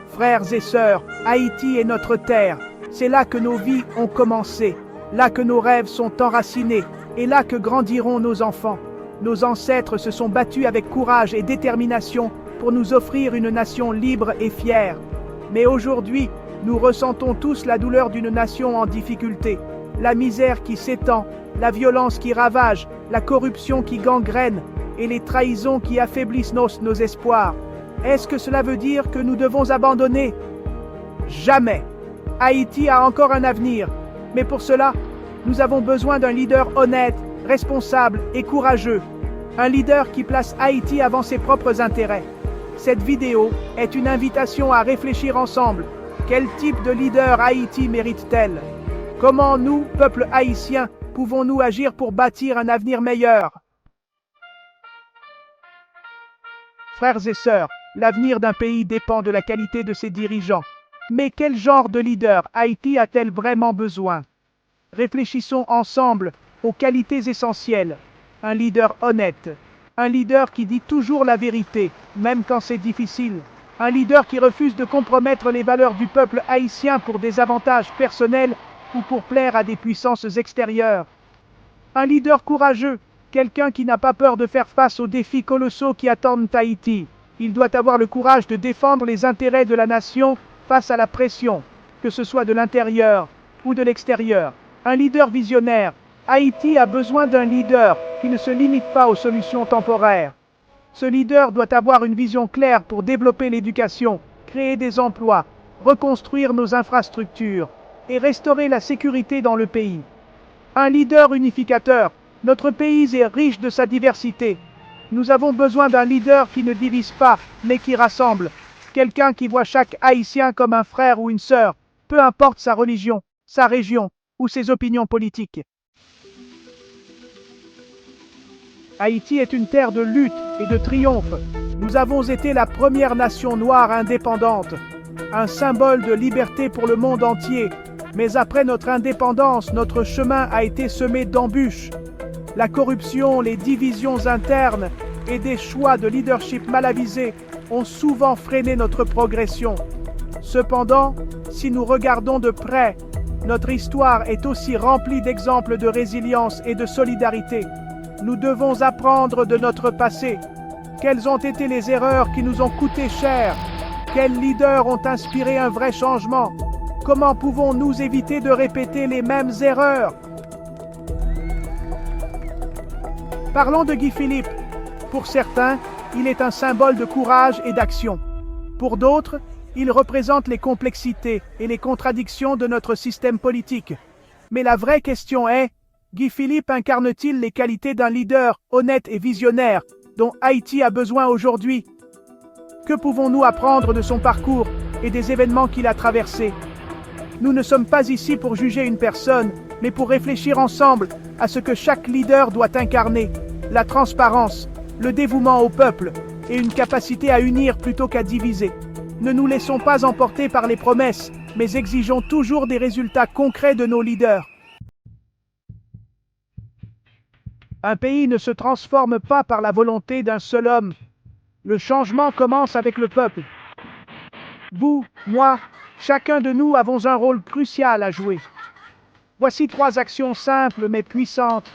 Frères et sœurs, Haïti est notre terre. C'est là que nos vies ont commencé, là que nos rêves sont enracinés, et là que grandiront nos enfants. Nos ancêtres se sont battus avec courage et détermination pour nous offrir une nation libre et fière. Mais aujourd'hui, nous ressentons tous la douleur d'une nation en difficulté, la misère qui s'étend, la violence qui ravage, la corruption qui gangrène et les trahisons qui affaiblissent nos espoirs. Est-ce que cela veut dire que nous devons abandonner? Jamais. Haïti a encore un avenir, mais pour cela, nous avons besoin d'un leader honnête, responsable et courageux. Un leader qui place Haïti avant ses propres intérêts. Cette vidéo est une invitation à réfléchir ensemble. Quel type de leader Haïti mérite-t-elle? Comment nous, peuple haïtien, pouvons-nous agir pour bâtir un avenir meilleur? Frères et sœurs, l'avenir d'un pays dépend de la qualité de ses dirigeants. Mais quel genre de leader Haïti a-t-elle vraiment besoin? Réfléchissons ensemble aux qualités essentielles. Un leader honnête. Un leader qui dit toujours la vérité, même quand c'est difficile. Un leader qui refuse de compromettre les valeurs du peuple haïtien pour des avantages personnels ou pour plaire à des puissances extérieures. Un leader courageux, quelqu'un qui n'a pas peur de faire face aux défis colossaux qui attendent Haïti. Il doit avoir le courage de défendre les intérêts de la nation face à la pression, que ce soit de l'intérieur ou de l'extérieur. Un leader visionnaire. Haïti a besoin d'un leader qui ne se limite pas aux solutions temporaires. Ce leader doit avoir une vision claire pour développer l'éducation, créer des emplois, reconstruire nos infrastructures et restaurer la sécurité dans le pays. Un leader unificateur. Notre pays est riche de sa diversité. Nous avons besoin d'un leader qui ne divise pas, mais qui rassemble. Quelqu'un qui voit chaque Haïtien comme un frère ou une sœur, peu importe sa religion, sa région ou ses opinions politiques. Haïti est une terre de lutte et de triomphe. Nous avons été la première nation noire indépendante, un symbole de liberté pour le monde entier. Mais après notre indépendance, notre chemin a été semé d'embûches. La corruption, les divisions internes et des choix de leadership mal avisés ont souvent freiné notre progression. Cependant, si nous regardons de près, notre histoire est aussi remplie d'exemples de résilience et de solidarité. Nous devons apprendre de notre passé. Quelles ont été les erreurs qui nous ont coûté cher? Quels leaders ont inspiré un vrai changement? Comment pouvons-nous éviter de répéter les mêmes erreurs? Parlons de Guy Philippe. Pour certains, il est un symbole de courage et d'action. Pour d'autres, il représente les complexités et les contradictions de notre système politique. Mais la vraie question est, Guy Philippe incarne-t-il les qualités d'un leader honnête et visionnaire dont Haïti a besoin aujourd'hui? Que pouvons-nous apprendre de son parcours et des événements qu'il a traversés? Nous ne sommes pas ici pour juger une personne, mais pour réfléchir ensemble à ce que chaque leader doit incarner, la transparence, le dévouement au peuple et une capacité à unir plutôt qu'à diviser. Ne nous laissons pas emporter par les promesses, mais exigeons toujours des résultats concrets de nos leaders. Un pays ne se transforme pas par la volonté d'un seul homme. Le changement commence avec le peuple. Vous, moi, chacun de nous avons un rôle crucial à jouer. Voici 3 actions simples mais puissantes.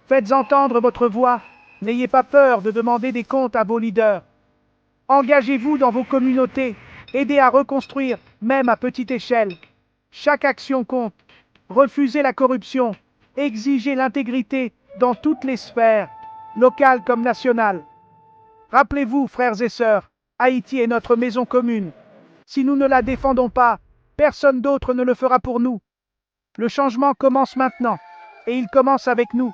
Faites entendre votre voix. N'ayez pas peur de demander des comptes à vos leaders. Engagez-vous dans vos communautés. Aidez à reconstruire, même à petite échelle. Chaque action compte. Refusez la corruption. Exigez l'intégrité dans toutes les sphères, locales comme nationales. Rappelez-vous, frères et sœurs, Haïti est notre maison commune. Si nous ne la défendons pas, personne d'autre ne le fera pour nous. Le changement commence maintenant, et il commence avec nous.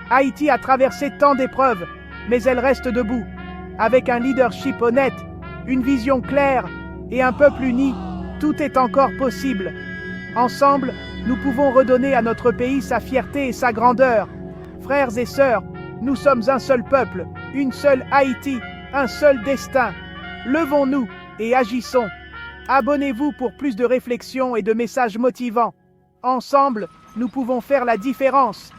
Haïti a traversé tant d'épreuves, mais elle reste debout. Avec un leadership honnête, une vision claire et un peuple uni, tout est encore possible. Ensemble, nous pouvons redonner à notre pays sa fierté et sa grandeur. Frères et sœurs, nous sommes un seul peuple, une seule Haïti, un seul destin. Levons-nous et agissons. Abonnez-vous pour plus de réflexions et de messages motivants. Ensemble, nous pouvons faire la différence.